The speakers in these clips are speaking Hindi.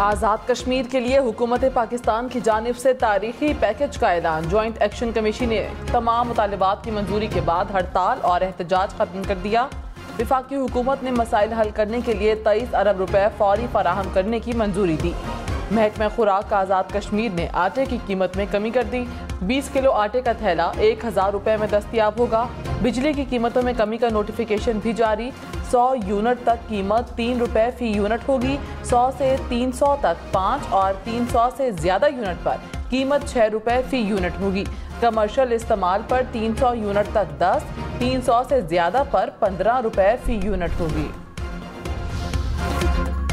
आज़ाद कश्मीर के लिए हुकूमत पाकिस्तान की जानिब से तारीखी पैकेज का ऐलान। जॉइंट एक्शन कमीशन ने तमाम मुतालिबात की मंजूरी के बाद हड़ताल और एहतजाज खत्म कर दिया। वफाकी हुकूमत ने मसाइल हल करने के लिए 23 अरब रुपए फौरी फराहम करने की मंजूरी दी। महकमा खुराक आज़ाद कश्मीर ने आटे की कीमत में कमी कर दी। 20 किलो आटे का थैला 1000 रुपए में दस्तियाब होगा। बिजली की कीमतों में कमी का नोटिफिकेशन भी जारी। 100 यूनिट तक कीमत 3 रुपए फी यूनिट होगी। 100 से 300 तक 5 और 300 से ज़्यादा यूनिट पर कीमत 6 रुपए फी यूनिट होगी। कमर्शियल इस्तेमाल पर 300 यूनिट तक 10, 300 से ज़्यादा पर 15 रुपए फी यूनिट होगी।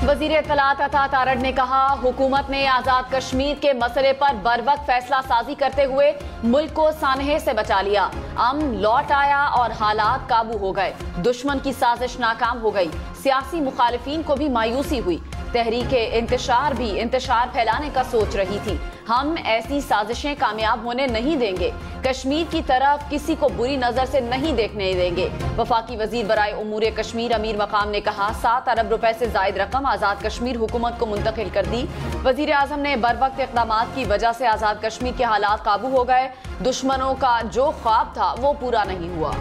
वज़ीर इत्तलात अता तारड़ ने कहा, हुकूमत ने आज़ाद कश्मीर के मसले पर बरवक्त फैसला साजी करते हुए मुल्क को सानहे से बचा लिया। अमन लौट आया और हालात काबू हो गए। दुश्मन की साजिश नाकाम हो गई। सियासी मुखालिफिन को भी मायूसी हुई। तहरीके इंतशार भी इंतशार फैलाने का सोच रही थी। हम ऐसी साजिशें कामयाब होने नहीं देंगे। कश्मीर की तरफ किसी को बुरी नजर से नहीं देखने देंगे। वफाकी वजीर बराए उमूर कश्मीर अमीर मकाम ने कहा, 7 अरब रुपए से जायद रकम आज़ाद कश्मीर हुकूमत को मुंतकिल कर दी। वजीर आजम ने बरवक्त इक़दामात की वजह से आज़ाद कश्मीर के हालात काबू हो गए। दुश्मनों का जो ख्वाब था वो पूरा नहीं हुआ।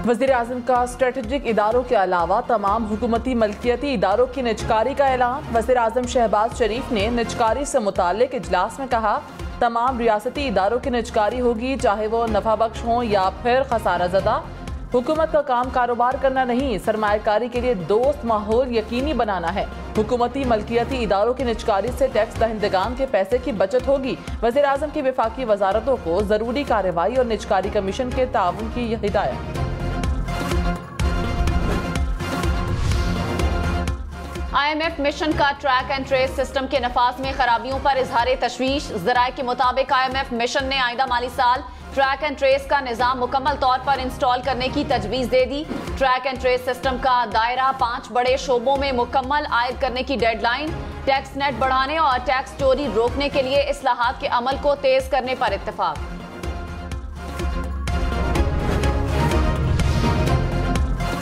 वज़ीर आज़म का स्ट्रेटेजिक इदारों के अलावा तमाम हुकूमती मलकियती इदारों की निजकारी का ऐलान। वज़ीर आज़म शहबाज शरीफ ने निजकारी से मुताल्लिक इजलास में कहा, तमाम रियासती इदारों की निजकारी होगी, चाहे वो नफा बख्श हों या फिर खसारा ज़दा। हुकूमत का काम कारोबार करना नहीं, सरमायाकारी के लिए दोस्त माहौल यकीनी बनाना है। हुकूमती मलकियती इदारों की निजकारी से टैक्स दहिंदगान के पैसे की बचत होगी। वज़ीर आज़म की वफाकी वजारतों को ज़रूरी कार्रवाई और निजकारी कमीशन के ताउन की हिदायत। IMF मिशन का ट्रैक एंड ट्रेस सिस्टम के नफाज में खराबियों पर इजहार तशवीश। ज़राए के मुताबिक IMF मिशन ने आइंदा माली साल ट्रैक एंड ट्रेस का निज़ाम मुकम्मल तौर पर इंस्टॉल करने की तजवीज़ दे दी। ट्रैक एंड ट्रेस सिस्टम का दायरा 5 बड़े शोबों में मुकम्मल आयद करने की डेडलाइन, टैक्स नेट बढ़ाने और टैक्स चोरी रोकने के लिए इस्लाहात के अमल को तेज करने पर इत्तेफाक।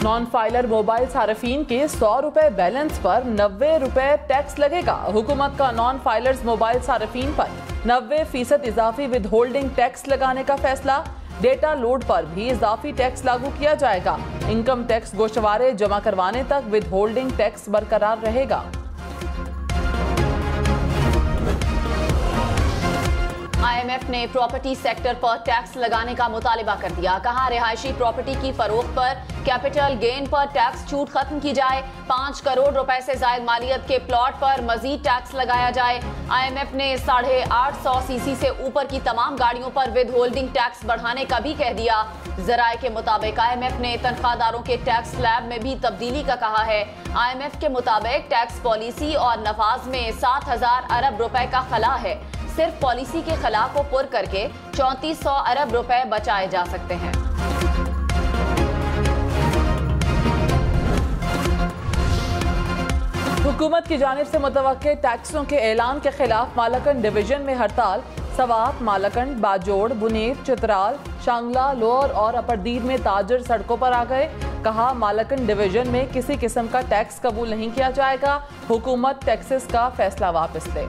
नॉन फाइलर मोबाइल सार्फिन के 100 रुपए बैलेंस पर 90 रुपए टैक्स लगेगा। हुकूमत का नॉन फाइलर्स मोबाइल सार्फिन पर 90% इजाफी विद होल्डिंग टैक्स लगाने का फैसला। डेटा लोड पर भी इजाफी टैक्स लागू किया जाएगा। इनकम टैक्स गोशवारे जमा करवाने तक विद होल्डिंग टैक्स बरकरार रहेगा। IMF ने प्रॉपर्टी सेक्टर पर टैक्स लगाने का मुतालिबा कर दिया। कहा, रिहायशी प्रॉपर्टी की फरोख्त पर कैपिटल गेन पर टैक्स छूट खत्म की जाए। 5 करोड़ रुपए से जायद मालियत के प्लॉट पर मजीद टैक्स लगाया जाए। IMF ने 850 सीसी से ऊपर की तमाम गाड़ियों पर विद होल्डिंग टैक्स बढ़ाने का भी कह दिया। ज़राए के मुताबिक IMF ने तनख्वाहदारों के टैक्स स्लैब में भी तब्दीली का कहा है। IMF के मुताबिक टैक्स पॉलिसी और नफाज में 7000 अरब रुपए का खला है। सिर्फ पॉलिसी के खला को पुर करके 3400 अरब रुपए बचाए जा सकते हैं। हुकूमत की जानिब से मुतवक्के टैक्सों के ऐलान के खिलाफ मालाकंड डिवीजन में हड़ताल। सवात, मालाकंड, बाजोड़, बुनेर, चित्राल, शांगला, लोअर और अपरदीद में ताजर सड़कों पर आ गए। कहा, मालाकंड डिवीजन में किसी किस्म का टैक्स कबूल नहीं किया जाएगा। हुकूमत टैक्सेस का फैसला वापस ले।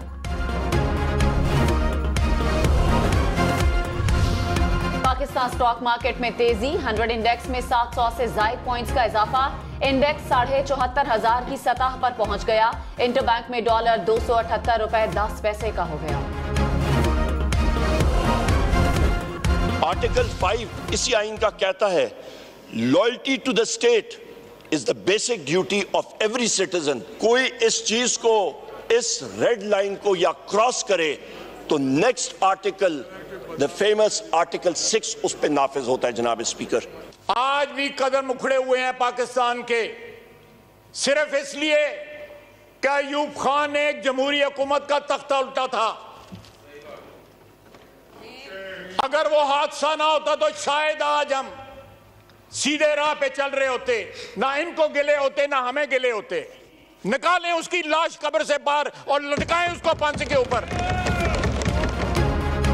पाकिस्तान स्टॉक मार्केट में तेजी। 100 इंडेक्स में 700 से जायद पॉइंट्स का इजाफा। इंडेक्स 74,500 की सतह पर पहुंच गया। इंटरबैंक में डॉलर 278 रुपए 10 पैसे का हो गया। आर्टिकल 5 इसी आइन का कहता है, loyalty to the state is the basic duty of every citizen. कोई इस चीज को, इस रेड लाइन को या क्रॉस करे तो next article, the famous article 6 उस पे नाफिज होता है। जनाब स्पीकर, आज भी कदम उखड़े हुए हैं पाकिस्तान के, सिर्फ इसलिए कि अयूब खान ने एक जमहूरी हुकूमत का तख्ता उल्टा था। अगर वो हादसा ना होता तो शायद आज हम सीधे राह पे चल रहे होते, ना इनको गिले होते ना हमें गिले होते। निकालें उसकी लाश कब्र से बाहर और लटकाएं उसको फांसी के ऊपर।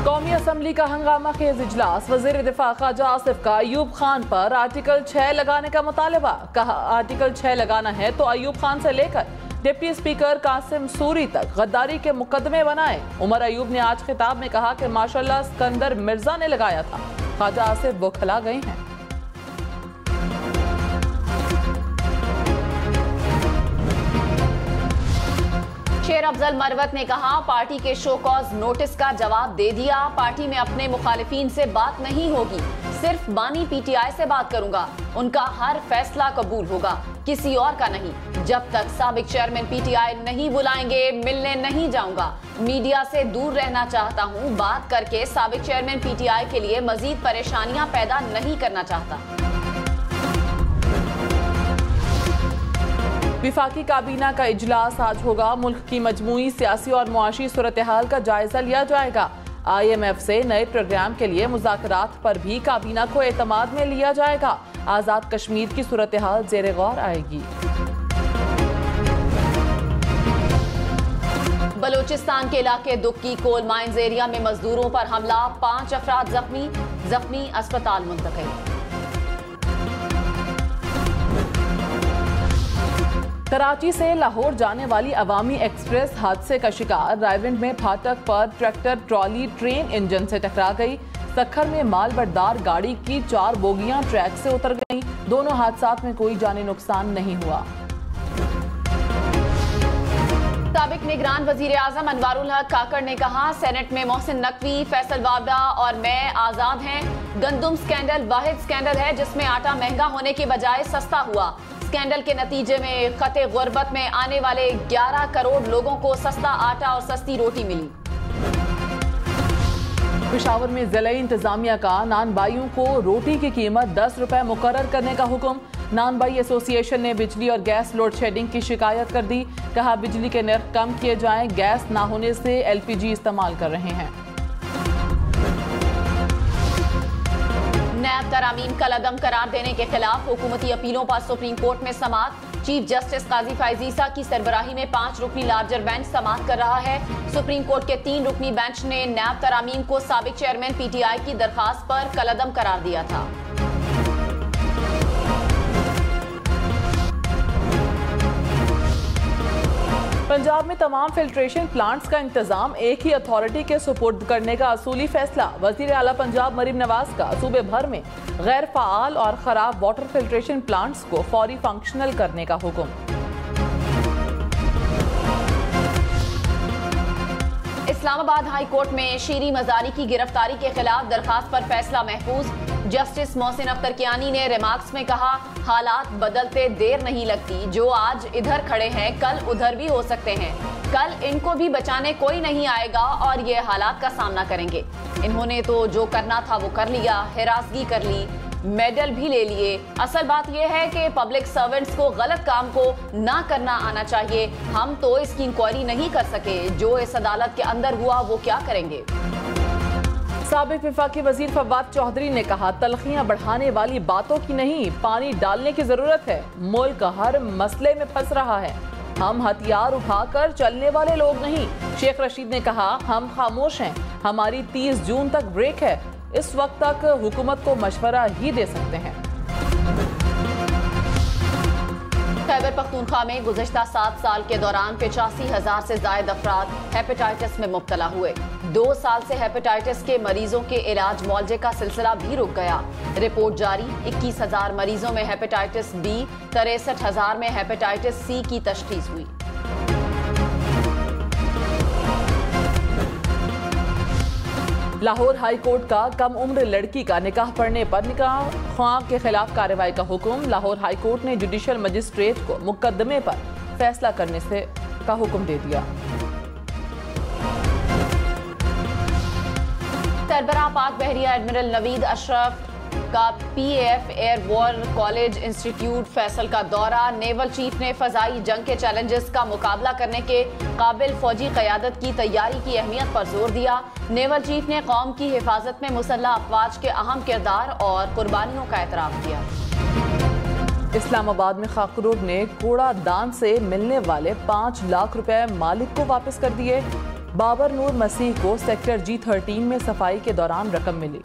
कौमी असम्बली का हंगामा खेज इजलास। वज़ीर दिफा ख्वाजा आसिफ का अयूब खान पर आर्टिकल 6 लगाने का मुतालबा। कहा, आर्टिकल 6 लगाना है तो अयूब खान से लेकर डिप्टी स्पीकर कासिम सूरी तक गद्दारी के मुकदमे बनाए। उमर अयूब ने आज खिताब में कहा कि माशाल्लाह सिकंदर मिर्जा ने लगाया था, ख्वाजा आसिफ बौखला गए हैं। शेर अफजल मरवत ने कहा, पार्टी के शो कॉज नोटिस का जवाब दे दिया। पार्टी में अपने मुखालिफिन से बात नहीं होगी, सिर्फ बानी पीटीआई से बात करूंगा। उनका हर फैसला कबूल होगा, किसी और का नहीं। जब तक साबिक चेयरमैन पीटीआई नहीं बुलाएंगे, मिलने नहीं जाऊंगा। मीडिया से दूर रहना चाहता हूं, बात करके साबिक चेयरमैन पीटीआई के लिए मजीद परेशानियां पैदा नहीं करना चाहता। विफाकी काबीना का इजलास आज होगा। मुल्क की मजमूई सियासी और मुआशी सूरत हाल का जायजा लिया जाएगा। IMF से नए प्रोग्राम के लिए मुज़ाकरात पर भी काबीना को एतमाद में लिया जाएगा। आज़ाद कश्मीर की सूरत हाल ज़ेरे गौर आएगी। बलूचिस्तान के इलाके दुक्की कोल माइंस एरिया में मजदूरों पर हमला, 5 अफराद जख्मी अस्पताल मुंतकिल। कराची से लाहौर जाने वाली अवामी एक्सप्रेस हादसे का शिकार। रायविंड में फाटक पर ट्रैक्टर ट्रॉली ट्रेन इंजन से टकरा गई। सखर में माल बरदार गाड़ी की 4 बोगियां ट्रैक से उतर गईं। दोनों हादसात में कोई जानी नुकसान नहीं हुआ। साबिक निगरान वजीर आजम अनवारुल हक काकड़ ने कहा, सेनेट में मोहसिन नकवी, फैसल वावड़ा और मैं आजाद हैं। गंदुम स्कैंडल वाहिद स्कैंडल है जिसमें आटा महंगा होने के बजाय सस्ता हुआ। स्कैंडल के नतीजे में खते गुर्बत में आने वाले 11 करोड़ लोगों को सस्ता आटा और सस्ती रोटी मिली। पेशावर में जिला इंतजामिया का नानबाइयों को रोटी की कीमत 10 रुपए मुकर्रर करने का हुक्म। नानबाई एसोसिएशन ने बिजली और गैस लोड शेडिंग की शिकायत कर दी। कहा, बिजली के नर्ख कम किए जाएं, गैस ना होने से LPG इस्तेमाल कर रहे हैं। नैब तरामीम कल अदम करार देने के खिलाफ हुकूमती अपीलों पर सुप्रीम कोर्ट में समाअत। चीफ जस्टिस काजी फैज ईसा की सरबराही में 5 रुकनी लार्जर बेंच समाअत कर रहा है। सुप्रीम कोर्ट के 3 रुकनी बेंच ने नैब तरामीम को साबिक चेयरमैन पीटीआई की दरखास्त पर कल अदम करार दिया था। पंजाब में तमाम फिल्ट्रेशन प्लांट्स का इंतजाम एक ही अथॉरिटी के सुपुर्द करने का असूली फैसला। वजीर आला पंजाब मरीम नवाज का सूबे भर में गैर फाल और खराब वाटर फिल्ट्रेशन प्लांट्स को फौरी फंक्शनल करने का हुक्म। इस्लामाबाद हाई कोर्ट में शीरी मजारी की गिरफ्तारी के खिलाफ दरखास्त पर फैसला महफूज। जस्टिस मोहसिन अख्तर कियानी ने रिमार्क्स में कहा, हालात बदलते देर नहीं लगती। जो आज इधर खड़े हैं कल उधर भी हो सकते हैं। कल इनको भी बचाने कोई नहीं आएगा और ये हालात का सामना करेंगे। इन्होंने तो जो करना था वो कर लिया, हिरासगी कर ली, मेडल भी ले लिए। असल बात यह है कि पब्लिक सर्वेंट्स को गलत काम को ना करना आना चाहिए। हम तो इसकी इंक्वायरी नहीं कर सके, जो इस अदालत के अंदर हुआ वो क्या करेंगे। साबिक वफाकी वजीर फवाद चौधरी ने कहा, तलखियां बढ़ाने वाली बातों की नहीं, पानी डालने की जरूरत है। मुल्क हर मसले में फंस रहा है, हम हथियार उठाकर चलने वाले लोग नहीं। शेख रशीद ने कहा, हम खामोश हैं, हमारी 30 जून तक ब्रेक है, इस वक्त तक हुकूमत को मशवरा ही दे सकते हैं। खैबर पख्तूनख्वा में गुज़श्ता 7 साल के दौरान 85,000 से ज्यादा अफराद हेपेटाइटिस में मुब्तला हुए। 2 साल से हेपेटाइटिस के मरीजों के इलाज मुआवजे का सिलसिला भी रुक गया। रिपोर्ट जारी, 21,000 मरीजों में हेपेटाइटिस बी, 63,000 में हेपेटाइटिस सी की तशखीस हुई। लाहौर हाई कोर्ट का कम उम्र लड़की का निकाह पढ़ने पर निकाह ख्वाह के खिलाफ कार्रवाई का हुक्म। लाहौर हाई कोर्ट ने जुडिशल मजिस्ट्रेट को मुकदमे पर फैसला करने का हुक्म दे दिया। सरबराह पाक बहरिया एडमिरल नवीद अशरफ का PAF air war college institute Faisal का दौरा। नेवल चीफ ने फजाई जंग के चैलेंजेस का मुकाबला करने के काबिल फौजी क़यादत की तैयारी की अहमियत पर जोर दिया। नेवल चीफ ने कौम की हिफाजत में मुसल्लह अफवाज के अहम किरदार और कुर्बानियों का एतराफ़ किया। इस्लामाबाद में खाकरूर ने कूड़ा दान से मिलने वाले 5 लाख रुपए मालिक को वापस कर दिए। बाबर नूर मसीह को सेक्टर G13 में सफाई के दौरान रकम मिली।